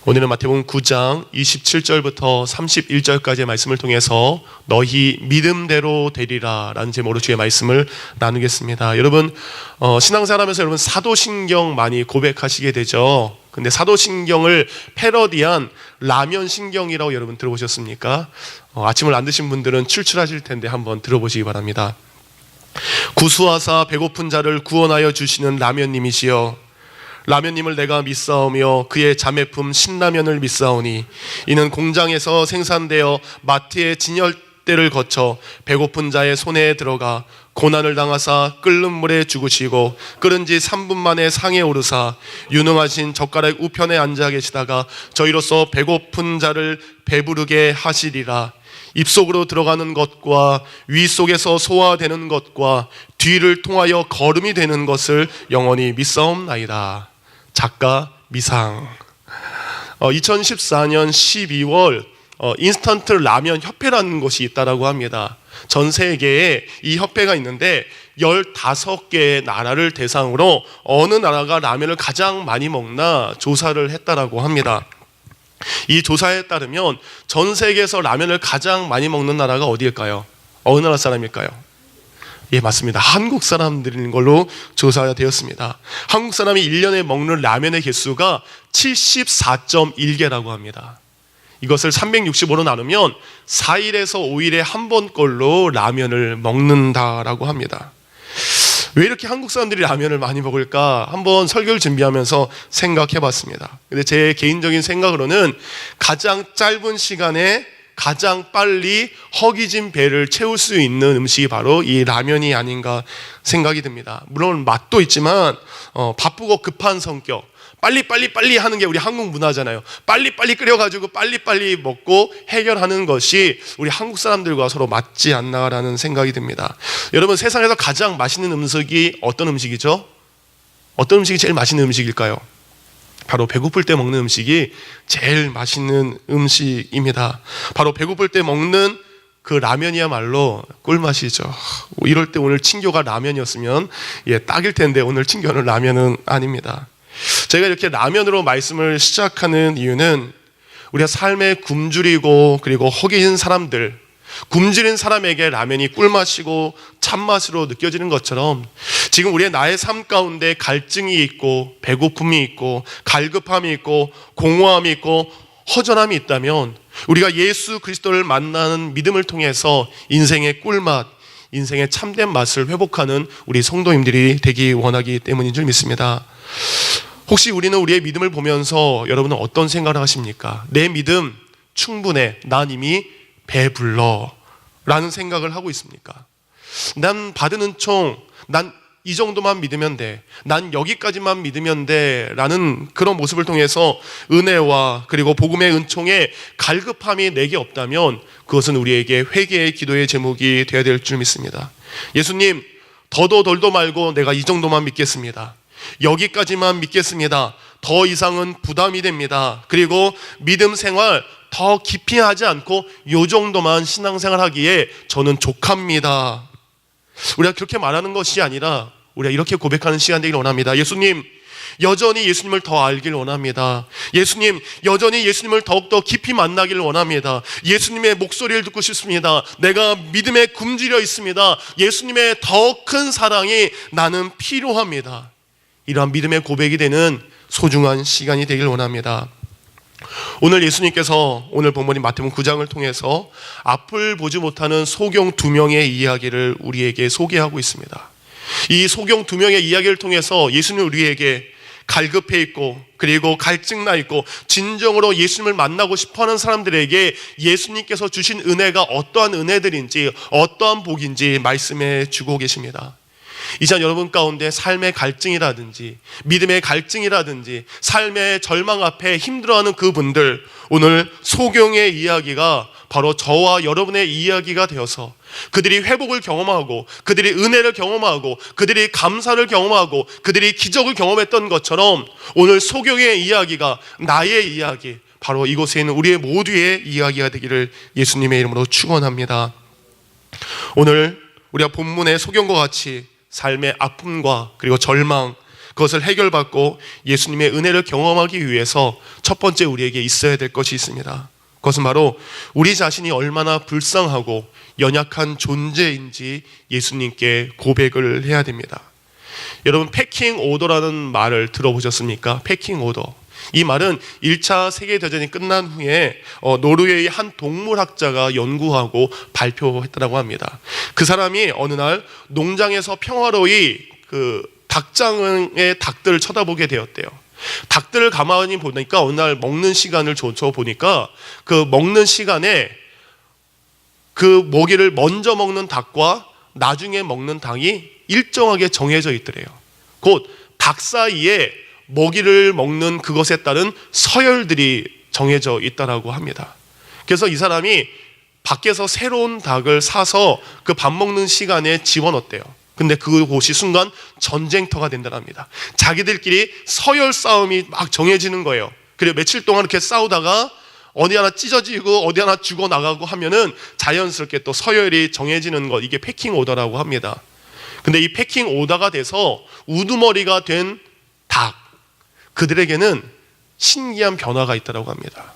오늘은 마태복음 9장 27절부터 31절까지의 말씀을 통해서 너희 믿음대로 되리라 라는 제목으로 주의 말씀을 나누겠습니다. 여러분 신앙생활하면서 여러분 사도신경 많이 고백하시게 되죠. 근데 사도신경을 패러디한 라면신경이라고 여러분 들어보셨습니까? 아침을 안 드신 분들은 출출하실 텐데 한번 들어보시기 바랍니다. 구수하사 배고픈 자를 구원하여 주시는 라면님이시여, 라면님을 내가 믿사오며 그의 자매품 신라면을 믿사오니 이는 공장에서 생산되어 마트의 진열대를 거쳐 배고픈 자의 손에 들어가 고난을 당하사 끓는 물에 죽으시고 끓은 지 3분 만에 상에 오르사 유능하신 젓가락 우편에 앉아 계시다가 저희로서 배고픈 자를 배부르게 하시리라. 입속으로 들어가는 것과 위 속에서 소화되는 것과 뒤를 통하여 거름이 되는 것을 영원히 믿사옵나이다. 작가 미상. 2014년 12월 인스턴트 라면 협회라는 것이 있다고 합니다. 전 세계에 이 협회가 있는데 15개의 나라를 대상으로 어느 나라가 라면을 가장 많이 먹나 조사를 했다고 합니다. 이 조사에 따르면 전 세계에서 라면을 가장 많이 먹는 나라가 어디일까요? 어느 나라 사람일까요? 예, 맞습니다. 한국 사람들인 걸로 조사되었습니다. 한국 사람이 1년에 먹는 라면의 개수가 74.1개라고 합니다. 이것을 365로 나누면 4일에서 5일에 한 번꼴로 라면을 먹는다라고 합니다. 왜 이렇게 한국 사람들이 라면을 많이 먹을까? 한번 설교를 준비하면서 생각해 봤습니다. 근데 제 개인적인 생각으로는 가장 짧은 시간에 가장 빨리 허기진 배를 채울 수 있는 음식이 바로 이 라면이 아닌가 생각이 듭니다. 물론 맛도 있지만 바쁘고 급한 성격, 빨리 하는 게 우리 한국 문화잖아요. 빨리 끓여가지고 빨리 먹고 해결하는 것이 우리 한국 사람들과 서로 맞지 않나라는 생각이 듭니다. 여러분, 세상에서 가장 맛있는 음식이 어떤 음식이죠? 어떤 음식이 제일 맛있는 음식일까요? 바로 배고플 때 먹는 음식이 제일 맛있는 음식입니다. 바로 배고플 때 먹는 그 라면이야말로 꿀맛이죠. 이럴 때 오늘 친교가 라면이었으면 딱일 텐데 오늘 친교는 라면은 아닙니다. 제가 이렇게 라면으로 말씀을 시작하는 이유는 우리가 삶에 굶주리고 그리고 허기진 사람들, 굶주린 사람에게 라면이 꿀맛이고 참맛으로 느껴지는 것처럼 지금 우리의 나의 삶 가운데 갈증이 있고 배고픔이 있고 갈급함이 있고 공허함이 있고 허전함이 있다면 우리가 예수 그리스도를 만나는 믿음을 통해서 인생의 꿀맛, 인생의 참된 맛을 회복하는 우리 성도님들이 되기 원하기 때문인 줄 믿습니다. 혹시 우리는 우리의 믿음을 보면서 여러분은 어떤 생각을 하십니까? 내 믿음 충분해, 난 이미 배불러 라는 생각을 하고 있습니까? 난 받은 은총, 난 이 정도만 믿으면 돼, 난 여기까지만 믿으면 돼 라는 그런 모습을 통해서 은혜와 그리고 복음의 은총에 갈급함이 내게 없다면 그것은 우리에게 회개의 기도의 제목이 되어야 될 줄 믿습니다. 예수님, 더도 덜도 말고 내가 이 정도만 믿겠습니다. 여기까지만 믿겠습니다. 더 이상은 부담이 됩니다. 그리고 믿음 생활 더 깊이 하지 않고 요 정도만 신앙생활 하기에 저는 족합니다. 우리가 그렇게 말하는 것이 아니라 우리가 이렇게 고백하는 시간 되길 원합니다. 예수님, 여전히 예수님을 더 알길 원합니다. 예수님, 여전히 예수님을 더욱더 깊이 만나길 원합니다. 예수님의 목소리를 듣고 싶습니다. 내가 믿음에 굶주려 있습니다. 예수님의 더 큰 사랑이 나는 필요합니다. 이러한 믿음의 고백이 되는 소중한 시간이 되길 원합니다. 오늘 예수님께서 오늘 본문인 마태복음 9장을 통해서 앞을 보지 못하는 소경 2명의 이야기를 우리에게 소개하고 있습니다. 이 소경 2명의 이야기를 통해서 예수님은 우리에게 갈급해 있고 그리고 갈증나 있고 진정으로 예수님을 만나고 싶어하는 사람들에게 예수님께서 주신 은혜가 어떠한 은혜들인지 어떠한 복인지 말씀해 주고 계십니다. 이 시간 여러분 가운데 삶의 갈증이라든지 믿음의 갈증이라든지 삶의 절망 앞에 힘들어하는 그분들, 오늘 소경의 이야기가 바로 저와 여러분의 이야기가 되어서 그들이 회복을 경험하고 그들이 은혜를 경험하고 그들이 감사를 경험하고 그들이 기적을 경험했던 것처럼 오늘 소경의 이야기가 나의 이야기, 바로 이곳에 있는 우리의 모두의 이야기가 되기를 예수님의 이름으로 축원합니다. 오늘 우리가 본문의 소경과 같이 삶의 아픔과 그리고 절망 그것을 해결받고 예수님의 은혜를 경험하기 위해서 첫 번째 우리에게 있어야 될 것이 있습니다. 그것은 바로 우리 자신이 얼마나 불쌍하고 연약한 존재인지 예수님께 고백을 해야 됩니다. 여러분, 패킹 오더라는 말을 들어보셨습니까? 패킹 오더. 이 말은 1차 세계대전이 끝난 후에 노르웨이 한 동물학자가 연구하고 발표했다고 합니다. 그 사람이 어느 날 농장에서 평화로이 그 닭장의 닭들을 쳐다보게 되었대요. 닭들을 가만히 보니까 어느 날 먹는 시간을 줘서 보니까 그 먹는 시간에 그 먹이를 먼저 먹는 닭과 나중에 먹는 닭이 일정하게 정해져 있더래요. 곧 닭 사이에 먹이를 먹는 그것에 따른 서열들이 정해져 있다라고 합니다. 그래서 이 사람이 밖에서 새로운 닭을 사서 그 밥 먹는 시간에 집어넣었대요. 근데 그곳이 순간 전쟁터가 된다랍니다. 자기들끼리 서열 싸움이 막 정해지는 거예요. 그리고 며칠 동안 이렇게 싸우다가 어디 하나 찢어지고 어디 하나 죽어나가고 하면은 자연스럽게 또 서열이 정해지는 것, 이게 패킹 오더라고 합니다. 근데 이 패킹 오더가 돼서 우두머리가 된 닭, 그들에게는 신기한 변화가 있다고 합니다.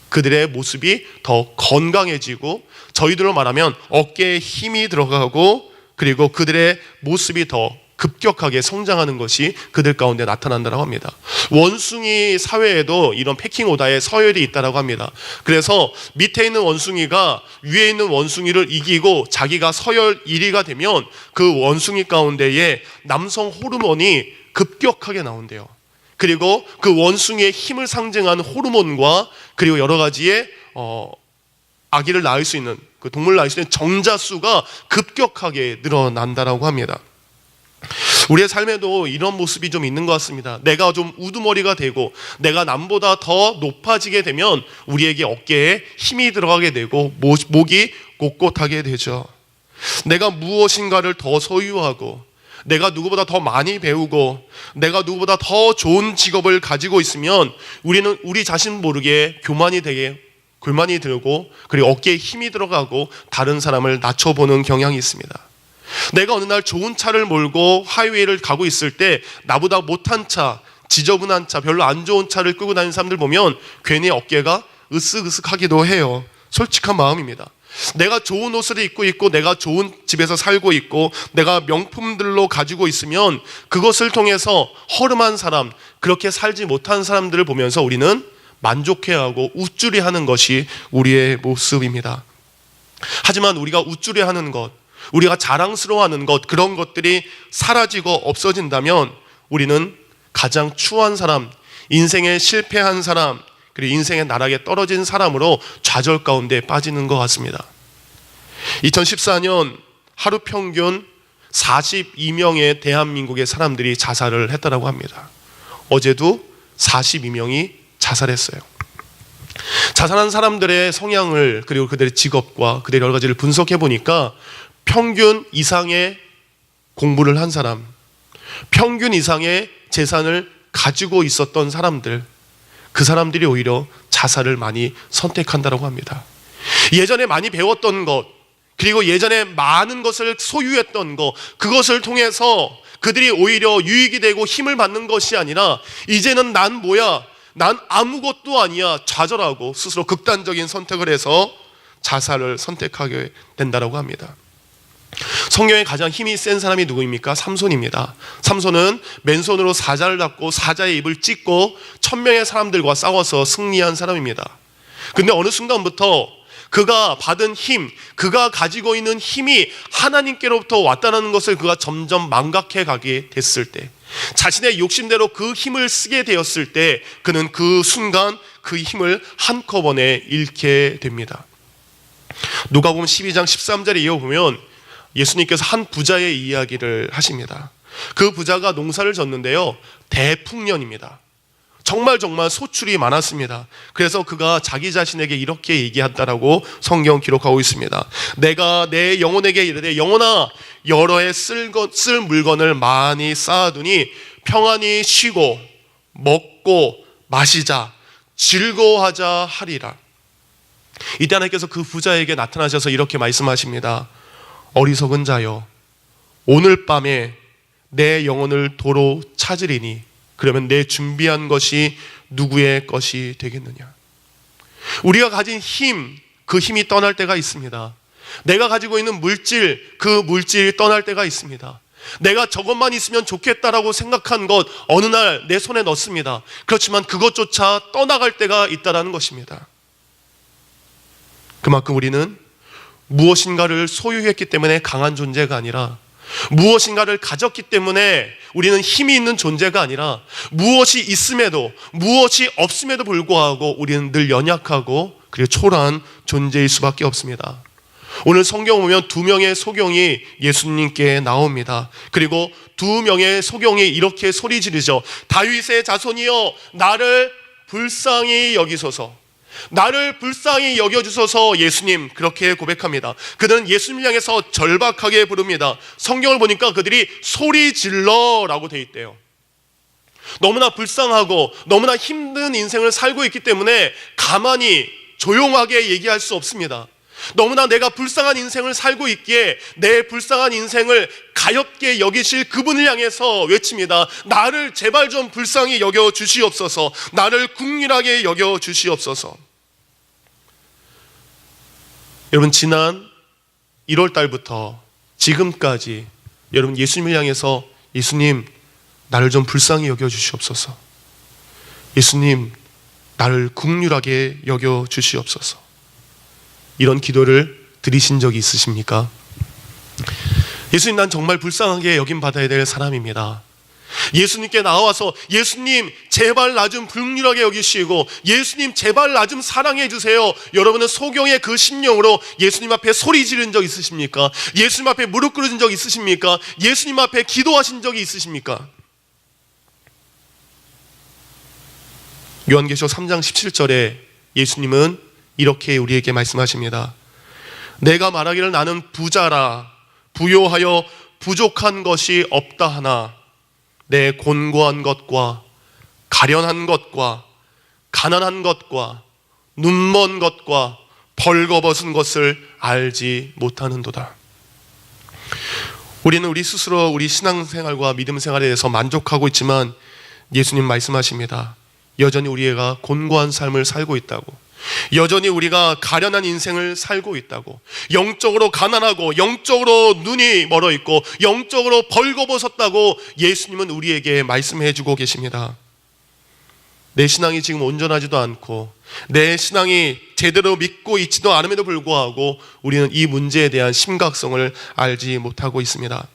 그들의 모습이 더 건강해지고, 저희들로 말하면 어깨에 힘이 들어가고, 그리고 그들의 모습이 더 급격하게 성장하는 것이 그들 가운데 나타난다고 합니다. 원숭이 사회에도 이런 패킹 오더의 서열이 있다고 합니다. 그래서 밑에 있는 원숭이가 위에 있는 원숭이를 이기고 자기가 서열 1위가 되면 그 원숭이 가운데에 남성 호르몬이 급격하게 나온대요. 그리고 그 원숭이의 힘을 상징하는 호르몬과 그리고 여러 가지의 아기를 낳을 수 있는, 그 동물을 낳을 수 있는 정자수가 급격하게 늘어난다라고 합니다. 우리의 삶에도 이런 모습이 좀 있는 것 같습니다. 내가 좀 우두머리가 되고 내가 남보다 더 높아지게 되면 우리에게 어깨에 힘이 들어가게 되고 목이 꼿꼿하게 되죠. 내가 무엇인가를 더 소유하고 내가 누구보다 더 많이 배우고 내가 누구보다 더 좋은 직업을 가지고 있으면 우리는 우리 자신 모르게 교만이 들고 그리고 어깨에 힘이 들어가고 다른 사람을 낮춰보는 경향이 있습니다. 내가 어느 날 좋은 차를 몰고 하이웨이를 가고 있을 때 나보다 못한 차, 지저분한 차, 별로 안 좋은 차를 끌고 다니는 사람들 보면 괜히 어깨가 으쓱으쓱하기도 해요. 솔직한 마음입니다. 내가 좋은 옷을 입고 있고 내가 좋은 집에서 살고 있고 내가 명품들로 가지고 있으면 그것을 통해서 허름한 사람, 그렇게 살지 못한 사람들을 보면서 우리는 만족해하고 우쭐해하는 것이 우리의 모습입니다. 하지만 우리가 우쭐해하는 것, 우리가 자랑스러워하는 것, 그런 것들이 사라지고 없어진다면 우리는 가장 추한 사람, 인생에 실패한 사람, 그리고 인생의 나락에 떨어진 사람으로 좌절 가운데 빠지는 것 같습니다. 2014년 하루 평균 42명의 대한민국의 사람들이 자살을 했다고 합니다. 어제도 42명이 자살했어요. 자살한 사람들의 성향을, 그리고 그들의 직업과 그들의 여러 가지를 분석해 보니까 평균 이상의 공부를 한 사람, 평균 이상의 재산을 가지고 있었던 사람들, 그 사람들이 오히려 자살을 많이 선택한다고 합니다. 예전에 많이 배웠던 것, 그리고 예전에 많은 것을 소유했던 것, 그것을 통해서 그들이 오히려 유익이 되고 힘을 받는 것이 아니라 이제는 난 뭐야, 난 아무것도 아니야, 좌절하고 스스로 극단적인 선택을 해서 자살을 선택하게 된다고 합니다. 성경에 가장 힘이 센 사람이 누구입니까? 삼손입니다. 삼손은 맨손으로 사자를 잡고 사자의 입을 찢고 1000명의 사람들과 싸워서 승리한 사람입니다. 근데 어느 순간부터 그가 받은 힘, 그가 가지고 있는 힘이 하나님께로부터 왔다는 것을 그가 점점 망각해 가게 됐을 때, 자신의 욕심대로 그 힘을 쓰게 되었을 때 그는 그 순간 그 힘을 한꺼번에 잃게 됩니다. 누가복음 12장 13절에 이어보면 예수님께서 한 부자의 이야기를 하십니다. 그 부자가 농사를 졌는데요, 대풍년입니다. 정말 소출이 많았습니다. 그래서 그가 자기 자신에게 이렇게 얘기한다라고 성경 기록하고 있습니다. 내가 내 영혼에게 이르되 영혼아, 여러 해 쓸 물건을 많이 쌓아두니 평안히 쉬고 먹고 마시자, 즐거워하자 하리라. 이때 하나님께서 그 부자에게 나타나셔서 이렇게 말씀하십니다. 어리석은 자여, 오늘 밤에 내 영혼을 도로 찾으리니 그러면 내 준비한 것이 누구의 것이 되겠느냐. 우리가 가진 힘, 그 힘이 떠날 때가 있습니다. 내가 가지고 있는 물질, 그 물질이 떠날 때가 있습니다. 내가 저것만 있으면 좋겠다라고 생각한 것 어느 날 내 손에 넣습니다. 그렇지만 그것조차 떠나갈 때가 있다는 것입니다. 그만큼 우리는 무엇인가를 소유했기 때문에 강한 존재가 아니라, 무엇인가를 가졌기 때문에 우리는 힘이 있는 존재가 아니라, 무엇이 있음에도 무엇이 없음에도 불구하고 우리는 늘 연약하고 그리고 초라한 존재일 수밖에 없습니다. 오늘 성경 보면 2명의 소경이 예수님께 나옵니다. 그리고 2명의 소경이 이렇게 소리 지르죠. 다윗의 자손이여 나를 불쌍히 여기소서. 나를 불쌍히 여겨주소서. 예수님 그렇게 고백합니다. 그들은 예수님을 향해서 절박하게 부릅니다. 성경을 보니까 그들이 소리 질러라고 돼 있대요. 너무나 불쌍하고 너무나 힘든 인생을 살고 있기 때문에 가만히 조용하게 얘기할 수 없습니다. 너무나 내가 불쌍한 인생을 살고 있기에 내 불쌍한 인생을 가엾게 여기실 그분을 향해서 외칩니다. 나를 제발 좀 불쌍히 여겨 주시옵소서. 나를 긍휼하게 여겨 주시옵소서. 여러분, 지난 1월 달부터 지금까지 여러분 예수님을 향해서 예수님 나를 좀 불쌍히 여겨 주시옵소서. 예수님 나를 긍휼하게 여겨 주시옵소서. 이런 기도를 드리신 적이 있으십니까? 예수님 난 정말 불쌍하게 여김받아야 될 사람입니다. 예수님께 나와서 예수님 제발 나 좀 긍휼하게 여기시고 예수님 제발 나 좀 사랑해 주세요. 여러분은 소경의 그 심령으로 예수님 앞에 소리 지른 적 있으십니까? 예수님 앞에 무릎 꿇으신 적 있으십니까? 예수님 앞에 기도하신 적이 있으십니까? 요한계시록 3장 17절에 예수님은 이렇게 우리에게 말씀하십니다. 내가 말하기를 나는 부자라 부요하여 부족한 것이 없다 하나 내 곤고한 것과 가련한 것과 가난한 것과 눈먼 것과 벌거벗은 것을 알지 못하는도다. 우리는 우리 스스로 우리 신앙생활과 믿음생활에 대해서 만족하고 있지만 예수님 말씀하십니다. 여전히 우리가 곤고한 삶을 살고 있다고, 여전히 우리가 가련한 인생을 살고 있다고, 영적으로 가난하고 영적으로 눈이 멀어 있고 영적으로 벌거벗었다고 예수님은 우리에게 말씀해 주고 계십니다. 내 신앙이 지금 온전하지도 않고 내 신앙이 제대로 믿고 있지도 않음에도 불구하고 우리는 이 문제에 대한 심각성을 알지 못하고 있습니다.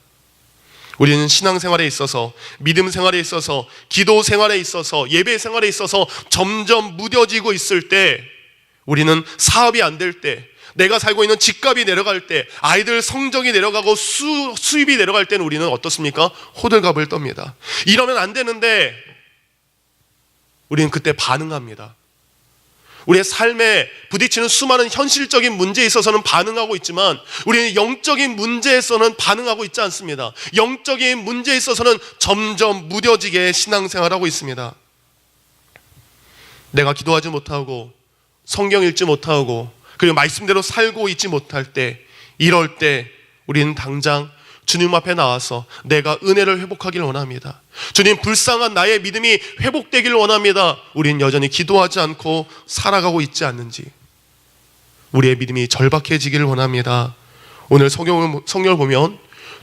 우리는 신앙생활에 있어서, 믿음 생활에 있어서, 기도 생활에 있어서, 예배 생활에 있어서 점점 무뎌지고 있을 때, 우리는 사업이 안 될 때, 내가 살고 있는 집값이 내려갈 때, 아이들 성적이 내려가고 수입이 내려갈 때는 우리는 어떻습니까? 호들갑을 떱니다. 이러면 안 되는데 우리는 그때 반응합니다. 우리의 삶에 부딪히는 수많은 현실적인 문제에 있어서는 반응하고 있지만 우리는 영적인 문제에서는 반응하고 있지 않습니다. 영적인 문제에 있어서는 점점 무뎌지게 신앙생활하고 있습니다. 내가 기도하지 못하고 성경 읽지 못하고 그리고 말씀대로 살고 있지 못할 때, 이럴 때 우리는 당장 주님 앞에 나와서 내가 은혜를 회복하길 원합니다. 주님 불쌍한 나의 믿음이 회복되길 원합니다. 우리는 여전히 기도하지 않고 살아가고 있지 않는지, 우리의 믿음이 절박해지기를 원합니다. 오늘 성경을 보면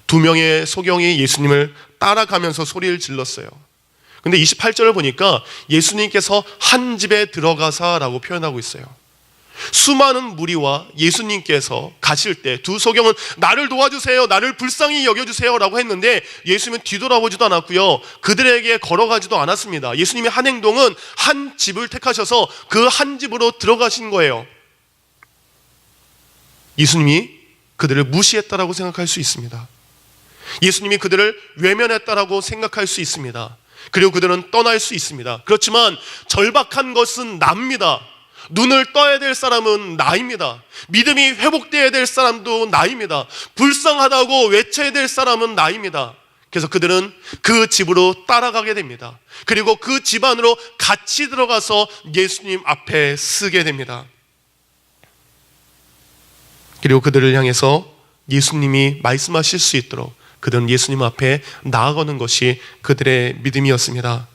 2명의 소경이 예수님을 따라가면서 소리를 질렀어요. 근데 28절을 보니까 예수님께서 한 집에 들어가사라고 표현하고 있어요. 수많은 무리와 예수님께서 가실 때 2 소경은 나를 도와주세요, 나를 불쌍히 여겨주세요 라고 했는데 예수님은 뒤돌아보지도 않았고요, 그들에게 걸어가지도 않았습니다. 예수님의 한 행동은 한 집을 택하셔서 그 한 집으로 들어가신 거예요. 예수님이 그들을 무시했다라고 생각할 수 있습니다. 예수님이 그들을 외면했다라고 생각할 수 있습니다. 그리고 그들은 떠날 수 있습니다. 그렇지만 절박한 것은 납니다. 눈을 떠야 될 사람은 나입니다. 믿음이 회복되어야 될 사람도 나입니다. 불쌍하다고 외쳐야 될 사람은 나입니다. 그래서 그들은 그 집으로 따라가게 됩니다. 그리고 그 집 안으로 같이 들어가서 예수님 앞에 서게 됩니다. 그리고 그들을 향해서 예수님이 말씀하실 수 있도록 그들은 예수님 앞에 나아가는 것이 그들의 믿음이었습니다.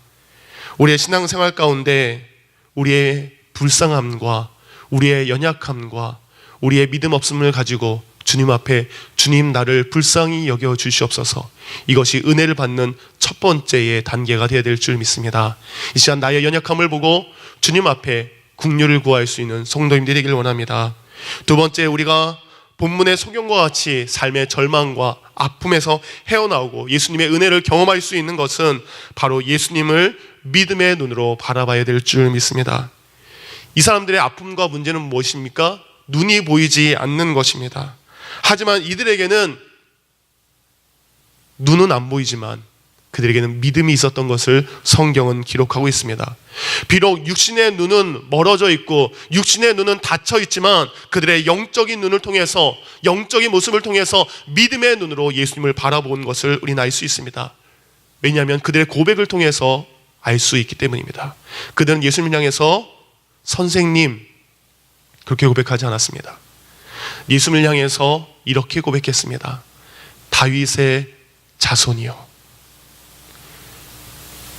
우리의 신앙생활 가운데 우리의 불쌍함과 우리의 연약함과 우리의 믿음 없음을 가지고 주님 앞에 주님 나를 불쌍히 여겨 주시옵소서, 이것이 은혜를 받는 첫 번째의 단계가 되어야 될 줄 믿습니다. 이 시간 나의 연약함을 보고 주님 앞에 긍휼을 구할 수 있는 성도님들이 되길 원합니다. 두 번째, 우리가 본문의 소경과 같이 삶의 절망과 아픔에서 헤어나오고 예수님의 은혜를 경험할 수 있는 것은 바로 예수님을 믿음의 눈으로 바라봐야 될 줄 믿습니다. 이 사람들의 아픔과 문제는 무엇입니까? 눈이 보이지 않는 것입니다. 하지만 이들에게는 눈은 안 보이지만 그들에게는 믿음이 있었던 것을 성경은 기록하고 있습니다. 비록 육신의 눈은 멀어져 있고 육신의 눈은 닫혀 있지만 그들의 영적인 눈을 통해서, 영적인 모습을 통해서 믿음의 눈으로 예수님을 바라본 것을 우리는 알 수 있습니다. 왜냐하면 그들의 고백을 통해서 알 수 있기 때문입니다. 그들은 예수님을 향해서 선생님 그렇게 고백하지 않았습니다. 예수님을 향해서 이렇게 고백했습니다. 다윗의 자손이요.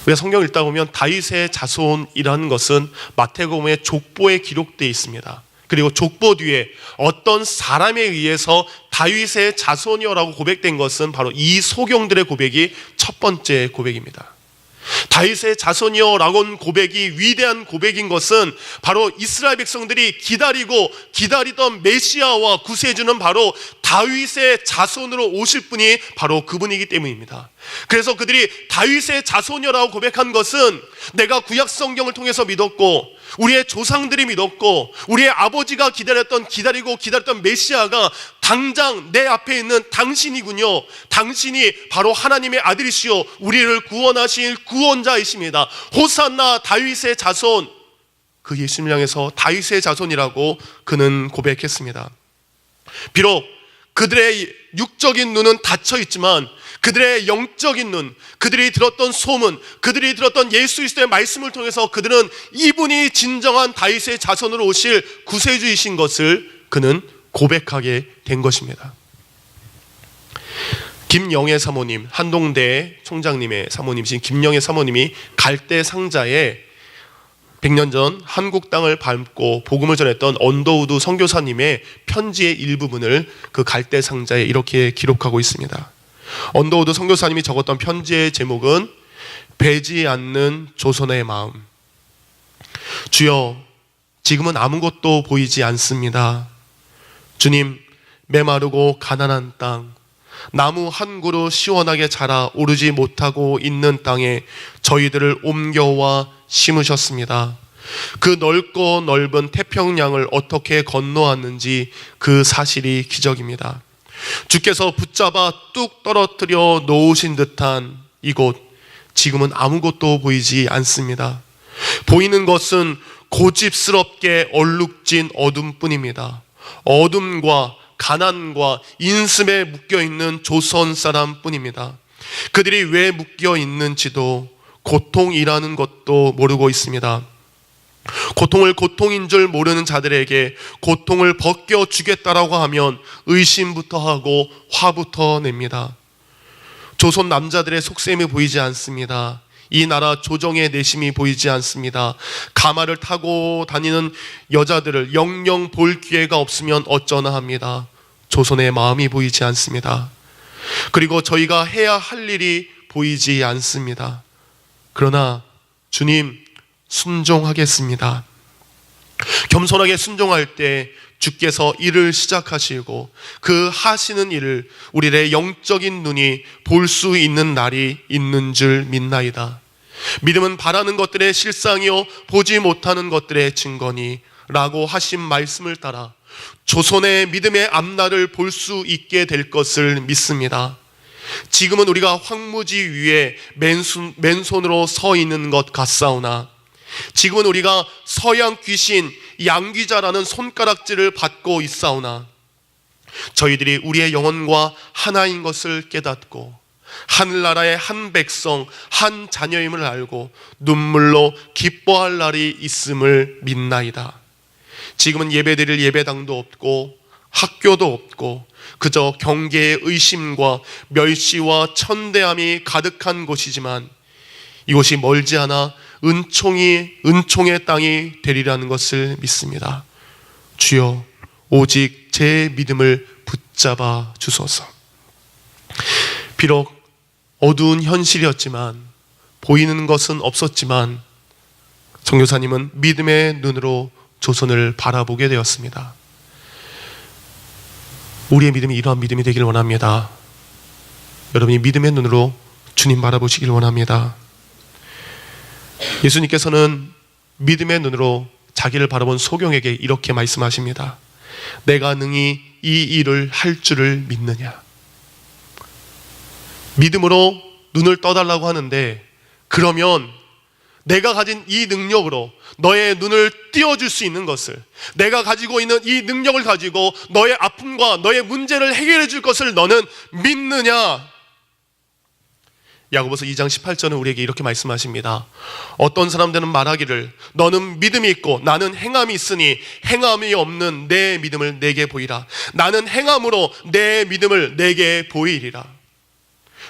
우리가 성경을 읽다 보면 다윗의 자손이라는 것은 마태복음의 족보에 기록되어 있습니다. 그리고 족보 뒤에 어떤 사람에 의해서 다윗의 자손이요라고 고백된 것은 바로 이 소경들의 고백이 첫 번째 고백입니다. 다윗의 자손이요라고 고백이 위대한 고백인 것은 바로 이스라엘 백성들이 기다리던 메시아와 구세주는 바로 다윗의 자손으로 오실 분이 바로 그분이기 때문입니다. 그래서 그들이 다윗의 자손이라고 고백한 것은 내가 구약 성경을 통해서 믿었고 우리의 조상들이 믿었고 우리의 아버지가 기다렸던 메시아가 당장 내 앞에 있는 당신이군요. 당신이 바로 하나님의 아들이시요 우리를 구원하실 구원자이십니다. 호산나 다윗의 자손, 그 예수님을 향해서 다윗의 자손이라고 그는 고백했습니다. 비록 그들의 육적인 눈은 닫혀 있지만 그들의 영적인 눈, 그들이 들었던 소문, 그들이 들었던 예수 그리스도의 말씀을 통해서 그들은 이분이 진정한 다윗의 자손으로 오실 구세주이신 것을 그는 고백하게 된 것입니다. 김영애 사모님, 한동대 총장님의 사모님이신 김영애 사모님이 갈대 상자에 100년 전 한국 땅을 밟고 복음을 전했던 언더우드 선교사님의 편지의 일부분을 그 갈대 상자에 이렇게 기록하고 있습니다. 언더우드 선교사님이 적었던 편지의 제목은 배지 않는 조선의 마음. 주여, 지금은 아무것도 보이지 않습니다. 주님, 메마르고 가난한 땅, 나무 한 그루 시원하게 자라 오르지 못하고 있는 땅에 저희들을 옮겨와 심으셨습니다. 그 넓고 넓은 태평양을 어떻게 건너왔는지 그 사실이 기적입니다. 주께서 붙잡아 뚝 떨어뜨려 놓으신 듯한 이곳, 지금은 아무것도 보이지 않습니다. 보이는 것은 고집스럽게 얼룩진 어둠뿐입니다. 어둠과 가난과 인습에 묶여있는 조선 사람뿐입니다. 그들이 왜 묶여있는지도 고통이라는 것도 모르고 있습니다. 고통을 고통인 줄 모르는 자들에게 고통을 벗겨주겠다라고 하면 의심부터 하고 화부터 냅니다. 조선 남자들의 속셈이 보이지 않습니다. 이 나라 조정의 내심이 보이지 않습니다. 가마를 타고 다니는 여자들을 영영 볼 기회가 없으면 어쩌나 합니다. 조선의 마음이 보이지 않습니다. 그리고 저희가 해야 할 일이 보이지 않습니다. 그러나 주님, 순종하겠습니다. 겸손하게 순종할 때 주께서 일을 시작하시고 그 하시는 일을 우리의 영적인 눈이 볼 수 있는 날이 있는 줄 믿나이다. 믿음은 바라는 것들의 실상이요 보지 못하는 것들의 증거니 라고 하신 말씀을 따라 조선의 믿음의 앞날을 볼 수 있게 될 것을 믿습니다. 지금은 우리가 황무지 위에 맨손으로 서 있는 것 같사오나 지금은 우리가 서양 귀신 양귀자라는 손가락질을 받고 있사오나 저희들이 우리의 영혼과 하나인 것을 깨닫고 하늘나라의 한 백성, 한 자녀임을 알고 눈물로 기뻐할 날이 있음을 믿나이다. 지금은 예배드릴 예배당도 없고 학교도 없고 그저 경계의 의심과 멸시와 천대함이 가득한 곳이지만 이곳이 멀지 않아 은총의 땅이 되리라는 것을 믿습니다. 주여, 오직 제 믿음을 붙잡아 주소서. 비록 어두운 현실이었지만, 보이는 것은 없었지만 선교사님은 믿음의 눈으로 조선을 바라보게 되었습니다. 우리의 믿음이 이러한 믿음이 되길 원합니다. 여러분이 믿음의 눈으로 주님 바라보시길 원합니다. 예수님께서는 믿음의 눈으로 자기를 바라본 소경에게 이렇게 말씀하십니다. 내가 능히 이 일을 할 줄을 믿느냐. 믿음으로 눈을 떠달라고 하는데, 그러면 내가 가진 이 능력으로 너의 눈을 띄워줄 수 있는 것을, 내가 가지고 있는 이 능력을 가지고 너의 아픔과 너의 문제를 해결해 줄 것을 너는 믿느냐? 야고보서 2장 18절은 우리에게 이렇게 말씀하십니다. 어떤 사람들은 말하기를 너는 믿음이 있고 나는 행함이 있으니 행함이 없는 내 믿음을 내게 보이라. 나는 행함으로 내 믿음을 내게 보이리라.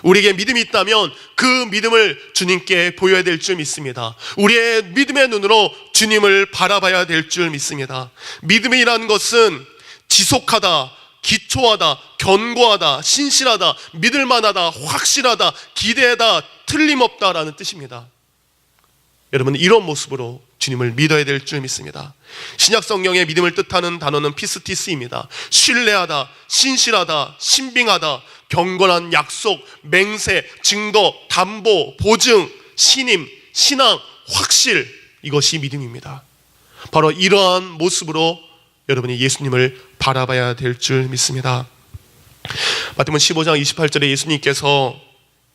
우리에게 믿음이 있다면 그 믿음을 주님께 보여야 될 줄 믿습니다. 우리의 믿음의 눈으로 주님을 바라봐야 될 줄 믿습니다. 믿음이라는 것은 지속하다, 기초하다, 견고하다, 신실하다, 믿을만하다, 확실하다, 기대하다, 틀림없다라는 뜻입니다. 여러분, 이런 모습으로 주님을 믿어야 될 줄 믿습니다. 신약 성경의 믿음을 뜻하는 단어는 피스티스입니다. 신뢰하다, 신실하다, 신빙하다, 경건한 약속, 맹세, 증거, 담보, 보증, 신임, 신앙, 확실, 이것이 믿음입니다. 바로 이러한 모습으로 여러분이 예수님을 바라봐야 될 줄 믿습니다. 마태복음 15장 28절에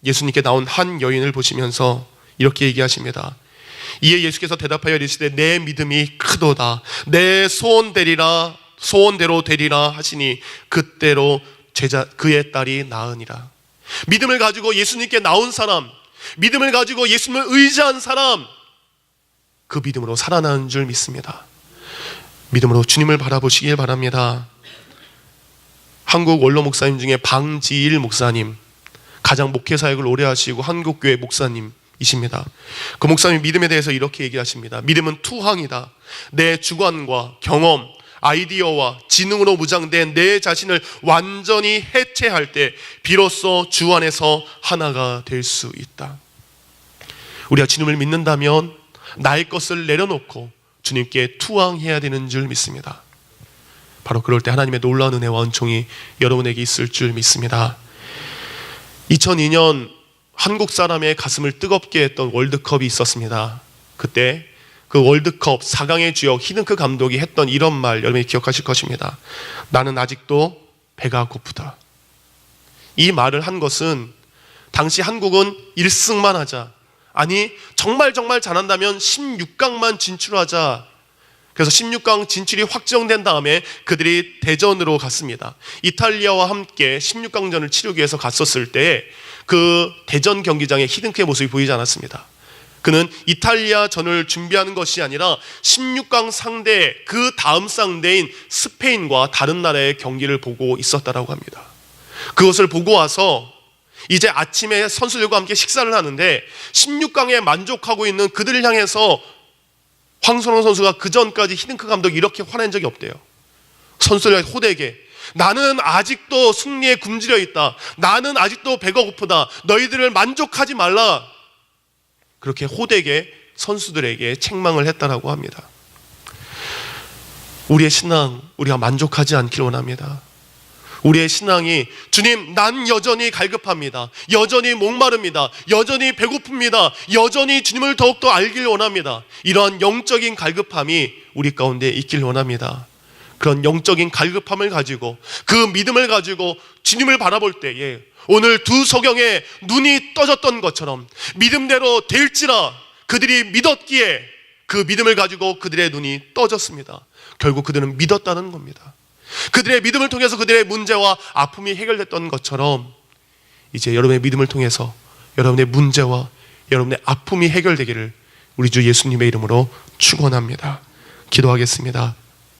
예수님께 나온 한 여인을 보시면서 이렇게 얘기하십니다. 이에 예수께서 대답하여 이르시되 내 믿음이 크도다. 내 소원대로 되리라 하시니 그때로 그의 딸이 나으니라. 믿음을 가지고 예수님께 나온 사람, 믿음을 가지고 예수님을 의지한 사람, 그 믿음으로 살아나는 줄 믿습니다. 믿음으로 주님을 바라보시길 바랍니다. 한국 원로 목사님 중에 방지일 목사님, 가장 목회 사역을 오래 하시고 한국교회 목사님이십니다. 그 목사님 믿음에 대해서 이렇게 얘기하십니다. 믿음은 투항이다. 내 주관과 경험, 아이디어와 지능으로 무장된 내 자신을 완전히 해체할 때 비로소 주 안에서 하나가 될 수 있다. 우리가 주님을 믿는다면 나의 것을 내려놓고 주님께 투항해야 되는 줄 믿습니다. 바로 그럴 때 하나님의 놀라운 은혜와 은총이 여러분에게 있을 줄 믿습니다. 2002년 한국 사람의 가슴을 뜨겁게 했던 월드컵이 있었습니다. 그때 그 월드컵 4강의 주역 히든크 감독이 했던 이런 말 여러분이 기억하실 것입니다. 나는 아직도 배가 고프다. 이 말을 한 것은 당시 한국은 1승만 하자, 아니 정말 잘한다면 16강만 진출하자. 그래서 16강 진출이 확정된 다음에 그들이 대전으로 갔습니다. 이탈리아와 함께 16강전을 치르기 위해서 갔었을 때 그 대전 경기장에 히든크의 모습이 보이지 않았습니다. 그는 이탈리아전을 준비하는 것이 아니라 16강 상대, 그 다음 상대인 스페인과 다른 나라의 경기를 보고 있었다라고 합니다. 그것을 보고 와서 이제 아침에 선수들과 함께 식사를 하는데 16강에 만족하고 있는 그들을 향해서 황선홍 선수가 그 전까지 히든크 감독이 이렇게 화낸 적이 없대요. 선수들의 호되게 나는 아직도 승리에 굶주려 있다. 나는 아직도 배가 고프다. 너희들을 만족하지 말라. 그렇게 호되게 선수들에게 책망을 했다라고 합니다. 우리의 신앙, 우리가 만족하지 않길 원합니다. 우리의 신앙이 주님, 난 여전히 갈급합니다. 여전히 목마릅니다. 여전히 배고픕니다. 여전히 주님을 더욱더 알길 원합니다. 이러한 영적인 갈급함이 우리 가운데 있길 원합니다. 그런 영적인 갈급함을 가지고, 그 믿음을 가지고 주님을 바라볼 때에 오늘 두 소경의 눈이 떠졌던 것처럼 믿음대로 될지라 그들이 믿었기에 그 믿음을 가지고 그들의 눈이 떠졌습니다. 결국 그들은 믿었다는 겁니다. 그들의 믿음을 통해서 그들의 문제와 아픔이 해결됐던 것처럼 이제 여러분의 믿음을 통해서 여러분의 문제와 여러분의 아픔이 해결되기를 우리 주 예수님의 이름으로 축원합니다. 기도하겠습니다.